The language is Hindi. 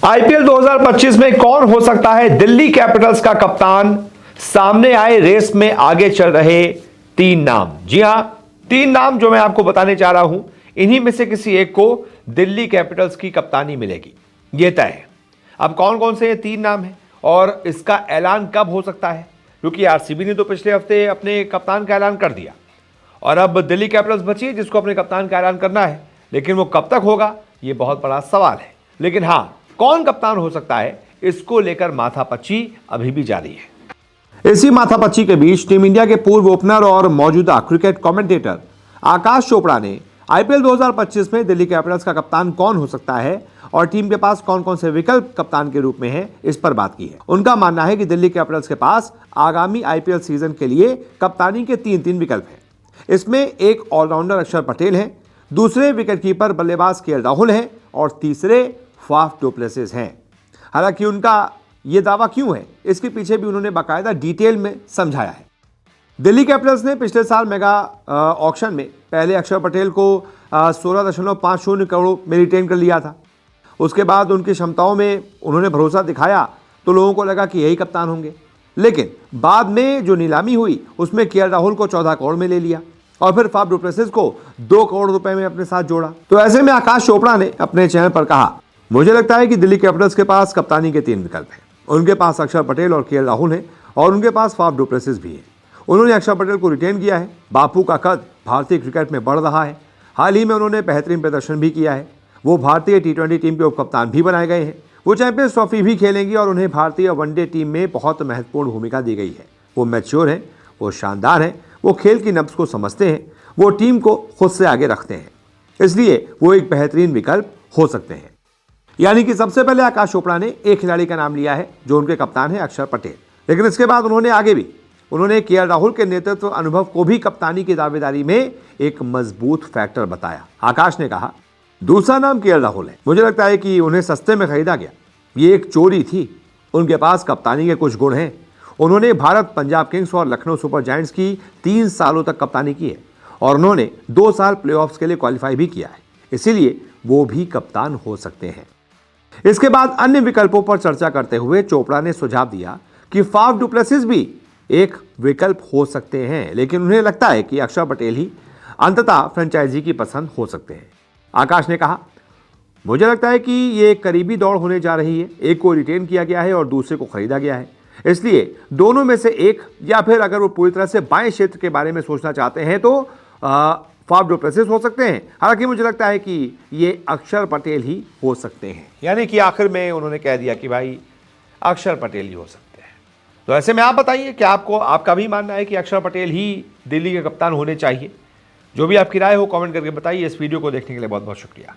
आईपीएल 2025 में कौन हो सकता है दिल्ली कैपिटल्स का कप्तान? सामने आए रेस में आगे चल रहे तीन नाम। जी हां, तीन नाम जो मैं आपको बताने जा रहा हूं, इन्हीं में से किसी एक को दिल्ली कैपिटल्स की कप्तानी मिलेगी, यह तय है। अब कौन कौन से ये तीन नाम हैं और इसका ऐलान कब हो सकता है, क्योंकि आरसीबी ने तो पिछले हफ्ते अपने कप्तान का ऐलान कर दिया और अब दिल्ली कैपिटल्स बची है जिसको अपने कप्तान का ऐलान करना है, लेकिन वो कब तक होगा ये बहुत बड़ा सवाल है। लेकिन हां, कौन कप्तान हो सकता है इसको लेकर माथापच्ची अभी भी जारी है। इसी माथापच्ची के बीच टीम इंडिया के पूर्व ओपनर और मौजूदा क्रिकेट कमेंटेटर आकाश चोपड़ा ने आईपीएल 2025 में दिल्ली कैपिटल्स का कप्तान कौन हो सकता है और टीम के पास कौन कौन से विकल्प कप्तान के रूप में हैं, इस पर बात की है। उनका मानना है कि दिल्ली कैपिटल्स के पास आगामी आईपीएल सीजन के लिए कप्तानी के तीन विकल्प हैं। इसमें एक ऑलराउंडर अक्षर पटेल हैं, दूसरे विकेटकीपर बल्लेबाज केएल राहुल हैं और तीसरे फाफ डु प्लेसिस हैं। हालांकि उनका यह दावा क्यों है, इसके पीछे भी उन्होंने बाकायदा डिटेल में समझाया है। दिल्ली कैपिटल्स ने पिछले साल मेगा ऑक्शन में पहले अक्षर पटेल को 16.50 करोड़ में रिटेन कर लिया था। उसके बाद उनकी क्षमताओं में उन्होंने भरोसा दिखाया तो लोगों को लगा कि यही कप्तान होंगे, लेकिन बाद में जो नीलामी हुई उसमें केएल राहुल को 14 करोड़ में ले लिया और फिर फाफ डु प्लेसिस को 2 करोड़ रुपए में अपने साथ जोड़ा। तो ऐसे में आकाश चोपड़ा ने अपने चैनल पर कहा, मुझे लगता है कि दिल्ली कैपिटल्स के पास कप्तानी के तीन विकल्प हैं। उनके पास अक्षर पटेल और केएल राहुल हैं और उनके पास फाफ डु प्लेसिस भी है। उन्होंने अक्षर पटेल को रिटेन किया है। बापू का कद भारतीय क्रिकेट में बढ़ रहा है। हाल ही में उन्होंने बेहतरीन प्रदर्शन भी किया है। वो भारतीय टी20 टीम के उप कप्तान भी बनाए गए हैं। वो चैंपियंस ट्रॉफी भी खेलेंगी और उन्हें भारतीय वनडे टीम में बहुत महत्वपूर्ण भूमिका दी गई है। वो मैच्योर हैं, वो शानदार हैं, वो खेल की नब्ज को समझते हैं, वो टीम को खुद से आगे रखते हैं, इसलिए वो एक बेहतरीन विकल्प हो सकते हैं। यानी कि सबसे पहले आकाश चोपड़ा ने एक खिलाड़ी का नाम लिया है जो उनके कप्तान है अक्षर पटेल, लेकिन इसके बाद उन्होंने केएल राहुल के नेतृत्व अनुभव को भी कप्तानी की दावेदारी में एक मजबूत फैक्टर बताया। आकाश ने कहा, दूसरा नाम केएल राहुल है। मुझे लगता है कि उन्हें सस्ते में खरीदा गया, ये एक चोरी थी। उनके पास कप्तानी के कुछ गुण हैं। उन्होंने भारत, पंजाब किंग्स और लखनऊ सुपर जायंट्स की 3 सालों तक कप्तानी की है और उन्होंने 2 साल प्लेऑफ्स के लिए क्वालिफाई भी किया है, इसीलिए वो भी कप्तान हो सकते हैं। इसके बाद अन्य विकल्पों पर चर्चा करते हुए चोपड़ा ने सुझाव दिया कि फाफ डु प्लेसिस भी एक विकल्प हो सकते हैं, लेकिन उन्हें लगता है कि अक्षर पटेल ही अंततः फ्रेंचाइजी की पसंद हो सकते हैं। आकाश ने कहा, मुझे लगता है कि ये एक करीबी दौड़ होने जा रही है। एक को रिटेन किया गया है और दूसरे को खरीदा गया है, इसलिए दोनों में से एक, या फिर अगर वो पूरी तरह से बाएं क्षेत्र के बारे में सोचना चाहते हैं तो फाफ डु प्लेसिस हो सकते हैं। हालांकि मुझे लगता है कि ये अक्षर पटेल ही हो सकते हैं। यानी कि आखिर में उन्होंने कह दिया कि भाई अक्षर पटेल ही हो सकते हैं। तो ऐसे में आप बताइए कि आपका भी मानना है कि अक्षर पटेल ही दिल्ली के कप्तान होने चाहिए? जो भी आपकी राय हो कमेंट करके बताइए। इस वीडियो को देखने के लिए बहुत बहुत शुक्रिया।